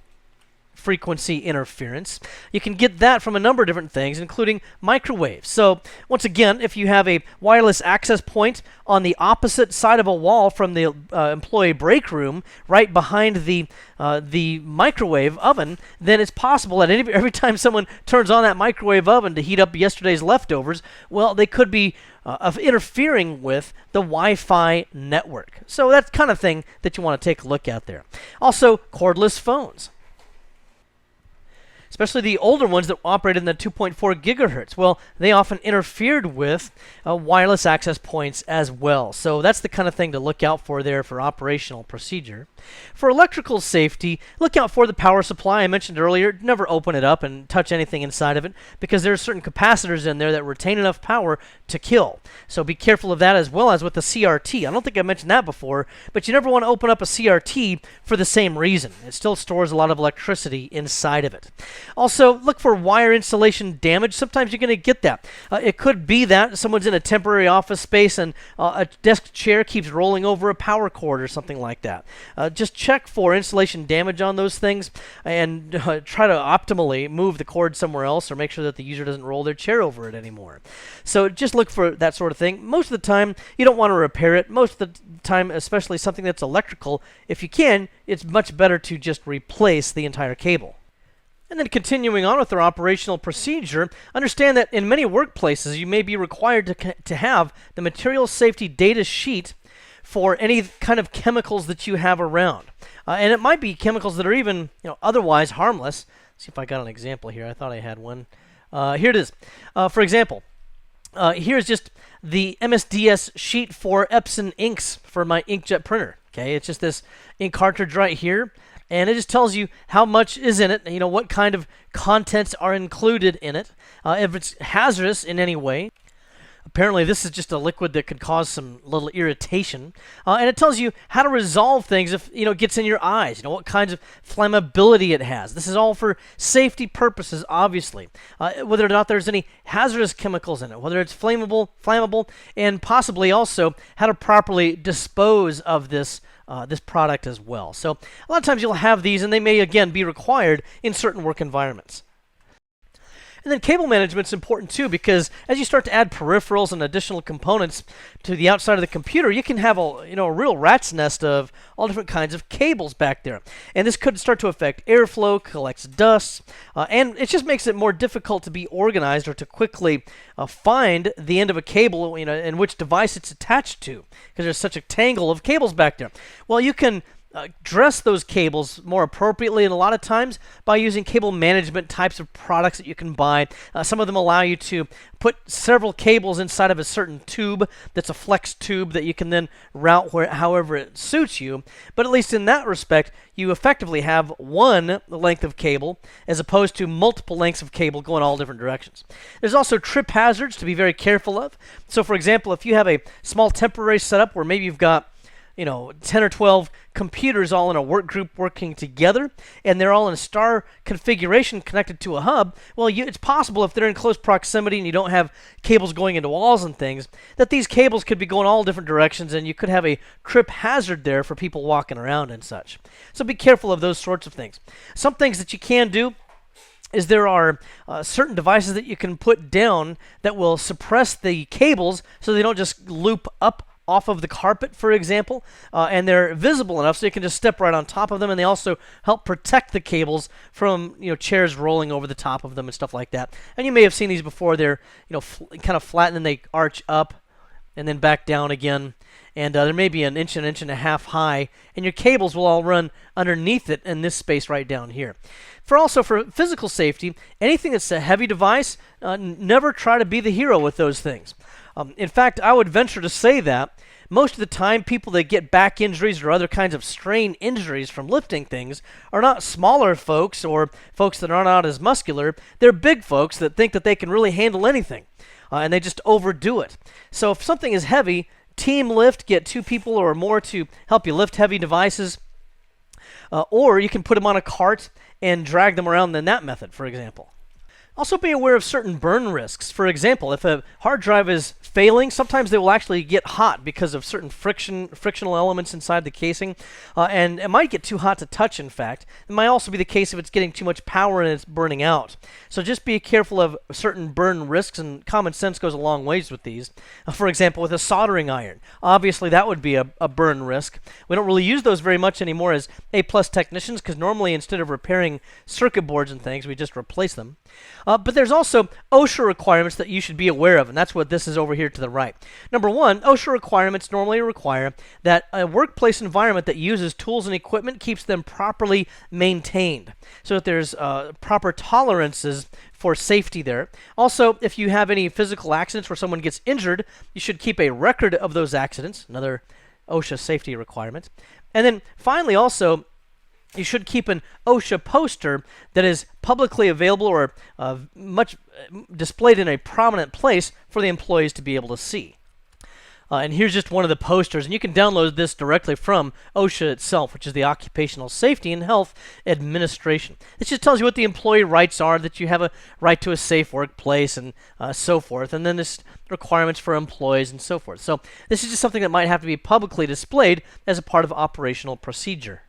frequency interference. You can get that from a number of different things, including microwaves. So once again, if you have a wireless access point on the opposite side of a wall from the employee break room, right behind the microwave oven, then it's possible that every time someone turns on that microwave oven to heat up yesterday's leftovers, well, they could be interfering with the Wi-Fi network. So that's the kind of thing that you want to take a look at there. Also, cordless phones, especially the older ones that operated in the 2.4 gigahertz. Well, they often interfered with wireless access points as well. So that's the kind of thing to look out for there for operational procedure. For electrical safety, look out for the power supply I mentioned earlier. Never open it up and touch anything inside of it because there are certain capacitors in there that retain enough power to kill. So be careful of that, as well as with the CRT. I don't think I mentioned that before, but you never want to open up a CRT for the same reason. It still stores a lot of electricity inside of it. Also, look for wire insulation damage. Sometimes you're going to get that. It could be that someone's in a temporary office space and a desk chair keeps rolling over a power cord or something like that. Just check for insulation damage on those things and try to optimally move the cord somewhere else or make sure that the user doesn't roll their chair over it anymore. So just look for that sort of thing. Most of the time, you don't want to repair it. Most of the time, especially something that's electrical, if you can, it's much better to just replace the entire cable. And then continuing on with our operational procedure, understand that in many workplaces, you may be required to have the material safety data sheet for any kind of chemicals that you have around. And it might be chemicals that are even otherwise harmless. Let's see if I got an example here. I thought I had one. Here it is. For example, here's just the MSDS sheet for Epson inks for my inkjet printer. Okay, it's just this ink cartridge right here. And it just tells you how much is in it, what kind of contents are included in it, if it's hazardous in any way. Apparently, this is just a liquid that could cause some little irritation. And it tells you how to resolve things if, it gets in your eyes, what kinds of flammability it has. This is all for safety purposes, obviously. Whether or not there's any hazardous chemicals in it, whether it's flammable, and possibly also how to properly dispose of this product as well. So a lot of times you'll have these, and they may, again, be required in certain work environments. And then cable management is important too, because as you start to add peripherals and additional components to the outside of the computer, you can have a real rat's nest of all different kinds of cables back there. And this could start to affect airflow, collects dust, and it just makes it more difficult to be organized or to quickly find the end of a cable, and which device it's attached to, because there's such a tangle of cables back there. Well, you can dress those cables more appropriately, and a lot of times by using cable management types of products that you can buy. Some of them allow you to put several cables inside of a certain tube that's a flex tube that you can then route however it suits you. But at least in that respect, you effectively have one length of cable as opposed to multiple lengths of cable going all different directions. There's also trip hazards to be very careful of. So for example, if you have a small temporary setup where maybe you've got 10 or 12 computers all in a work group working together, and they're all in a star configuration connected to a hub, well, it's possible if they're in close proximity and you don't have cables going into walls and things, that these cables could be going all different directions, and you could have a trip hazard there for people walking around and such. So be careful of those sorts of things. Some things that you can do is there are certain devices that you can put down that will suppress the cables so they don't just loop up off of the carpet, for example, and they're visible enough so you can just step right on top of them, and they also help protect the cables from chairs rolling over the top of them and stuff like that. And you may have seen these before. They're kind of flat, and then they arch up and then back down again, and there may be an inch and a half high, and your cables will all run underneath it in this space right down here. For physical safety, anything that's a heavy device, never try to be the hero with those things. In fact, I would venture to say that most of the time, people that get back injuries or other kinds of strain injuries from lifting things are not smaller folks or folks that are not as muscular. They're big folks that think that they can really handle anything, and they just overdo it. So if something is heavy, team lift, get 2 people or more to help you lift heavy devices, or you can put them on a cart and drag them around in that method, for example. Also be aware of certain burn risks. For example, if a hard drive is failing, sometimes they will actually get hot because of certain frictional elements inside the casing, and it might get too hot to touch, in fact. It might also be the case if it's getting too much power and it's burning out. So just be careful of certain burn risks, and common sense goes a long ways with these. For example, with a soldering iron. Obviously, that would be a burn risk. We don't really use those very much anymore as A-plus technicians, because normally instead of repairing circuit boards and things, we just replace them. But there's also OSHA requirements that you should be aware of, and that's what this is over here to the right. Number one, OSHA requirements normally require that a workplace environment that uses tools and equipment keeps them properly maintained, so that there's proper tolerances for safety there. Also, if you have any physical accidents where someone gets injured, you should keep a record of those accidents, another OSHA safety requirement. And then finally also, you should keep an OSHA poster that is publicly available or much displayed in a prominent place for the employees to be able to see. And here's just one of the posters, and you can download this directly from OSHA itself, which is the Occupational Safety and Health Administration. This just tells you what the employee rights are, that you have a right to a safe workplace and so forth, and then this requirements for employees and so forth. So this is just something that might have to be publicly displayed as a part of operational procedure.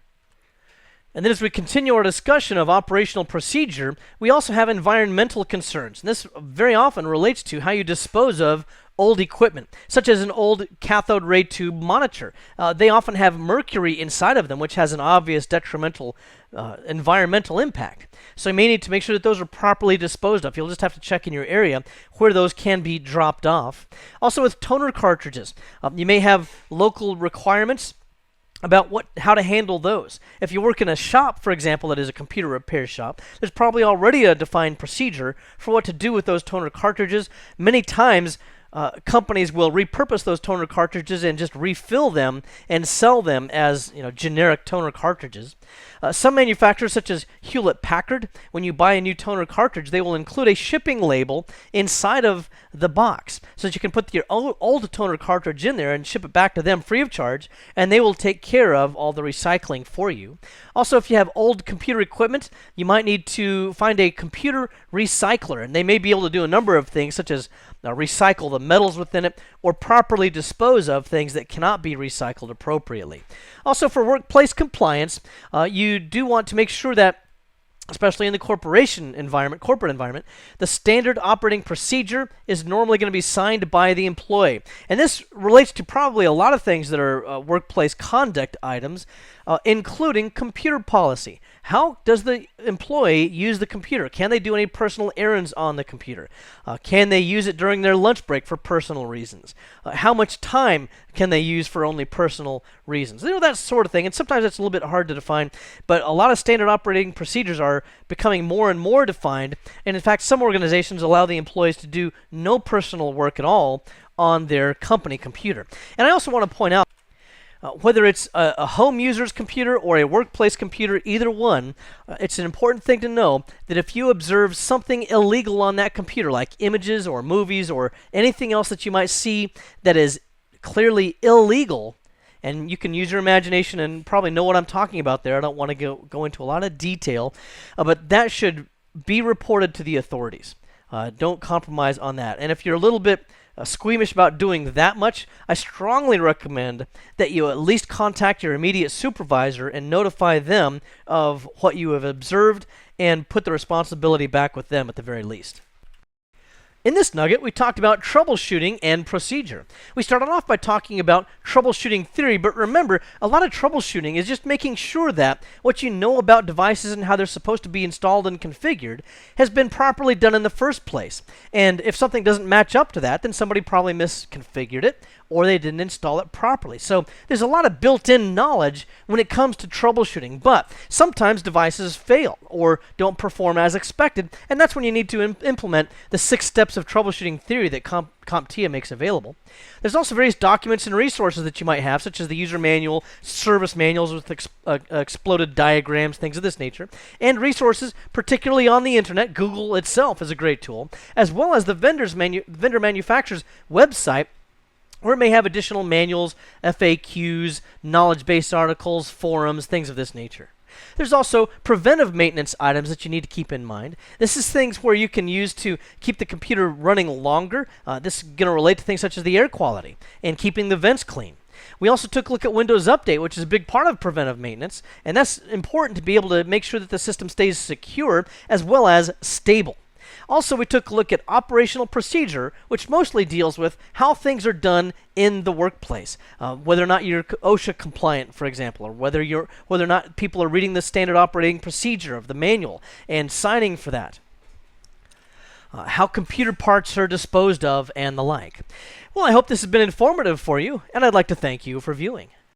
And then as we continue our discussion of operational procedure, we also have environmental concerns. And this very often relates to how you dispose of old equipment, such as an old cathode ray tube monitor. They often have mercury inside of them, which has an obvious detrimental environmental impact. So you may need to make sure that those are properly disposed of. You'll just have to check in your area where those can be dropped off. Also with toner cartridges, you may have local requirements about how to handle those. If you work in a shop, for example, that is a computer repair shop, there's probably already a defined procedure for what to do with those toner cartridges. Many times, companies will repurpose those toner cartridges and just refill them and sell them as generic toner cartridges. Some manufacturers, such as Hewlett-Packard, when you buy a new toner cartridge, they will include a shipping label inside of the box so that you can put your old toner cartridge in there and ship it back to them free of charge, and they will take care of all the recycling for you. Also, if you have old computer equipment, you might need to find a computer recycler, and they may be able to do a number of things, such as recycle the metals within it or properly dispose of things that cannot be recycled appropriately. Also, for workplace compliance, you do want to make sure that, especially in the corporate environment, the standard operating procedure is normally going to be signed by the employee. And this relates to probably a lot of things that are workplace conduct items, including computer policy. How does the employee use the computer? Can they do any personal errands on the computer? Can they use it during their lunch break for personal reasons? How much time can they use for only personal reasons? That sort of thing. And sometimes it's a little bit hard to define, but a lot of standard operating procedures are becoming more and more defined. And in fact, some organizations allow the employees to do no personal work at all on their company computer. And I also want to point out, whether it's a home user's computer or a workplace computer, either one, it's an important thing to know that if you observe something illegal on that computer, like images or movies or anything else that you might see that is clearly illegal, and you can use your imagination and probably know what I'm talking about there. I don't want to go into a lot of detail, but that should be reported to the authorities. Don't compromise on that. And if you're a little bit squeamish about doing that much, I strongly recommend that you at least contact your immediate supervisor and notify them of what you have observed and put the responsibility back with them at the very least. In this nugget, we talked about troubleshooting and procedure. We started off by talking about troubleshooting theory, but remember, a lot of troubleshooting is just making sure that what you know about devices and how they're supposed to be installed and configured has been properly done in the first place. And if something doesn't match up to that, then somebody probably misconfigured it, or they didn't install it properly. So there's a lot of built-in knowledge when it comes to troubleshooting, but sometimes devices fail or don't perform as expected, and that's when you need to implement the 6 steps of troubleshooting theory that CompTIA makes available. There's also various documents and resources that you might have, such as the user manual, service manuals with exploded diagrams, things of this nature, and resources, particularly on the internet. Google itself is a great tool, as well as the vendor manufacturer's website, or it may have additional manuals, FAQs, knowledge-based articles, forums, things of this nature. There's also preventive maintenance items that you need to keep in mind. This is things where you can use to keep the computer running longer. This is going to relate to things such as the air quality and keeping the vents clean. We also took a look at Windows Update, which is a big part of preventive maintenance, and that's important to be able to make sure that the system stays secure as well as stable. Also, we took a look at operational procedure, which mostly deals with how things are done in the workplace, whether or not you're OSHA compliant, for example, or whether or not people are reading the standard operating procedure of the manual and signing for that. How computer parts are disposed of, and the like. Well, I hope this has been informative for you, and I'd like to thank you for viewing.